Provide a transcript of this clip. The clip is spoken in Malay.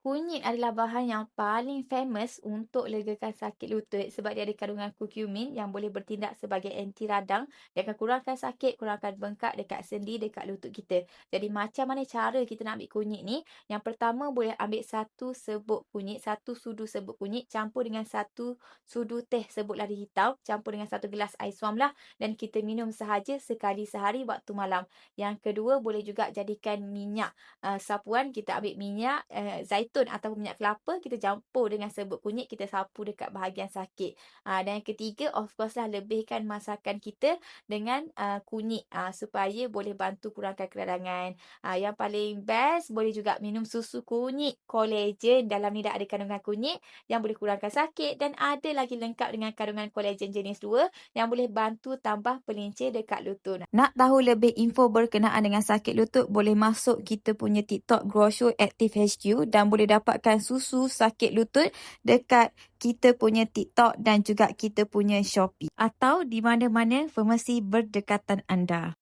Kunyit adalah bahan yang paling famous untuk legakan sakit lutut sebab dia ada kandungan kurkumin yang boleh bertindak sebagai anti radang. Dia akan kurangkan sakit, kurangkan bengkak dekat sendi, dekat lutut kita. Jadi macam mana cara kita nak ambil kunyit ni? Yang pertama boleh ambil satu serbuk kunyit, satu sudu serbuk kunyit campur dengan satu sudu teh serbuk lada hitam, campur dengan satu gelas air suam lah dan kita minum sahaja sekali sehari waktu malam. Yang kedua boleh juga jadikan minyak sapuan, kita ambil minyak zaitun ataupun minyak kelapa, kita campur dengan serbuk kunyit, kita sapu dekat bahagian sakit. Dan yang ketiga, of course lah, lebihkan masakan kita dengan kunyit supaya boleh bantu kurangkan keradangan. Yang paling best, boleh juga minum susu kunyit kolagen. Dalam ni dah ada kandungan kunyit yang boleh kurangkan sakit dan ada lagi lengkap dengan kandungan kolagen jenis 2 yang boleh bantu tambah pelincir dekat lutut. Nak tahu lebih info berkenaan dengan sakit lutut, boleh masuk kita punya TikTok Grosho Active HQ dan boleh dapatkan susu sakit lutut dekat kita punya TikTok dan juga kita punya Shopee atau di mana-mana farmasi berdekatan anda.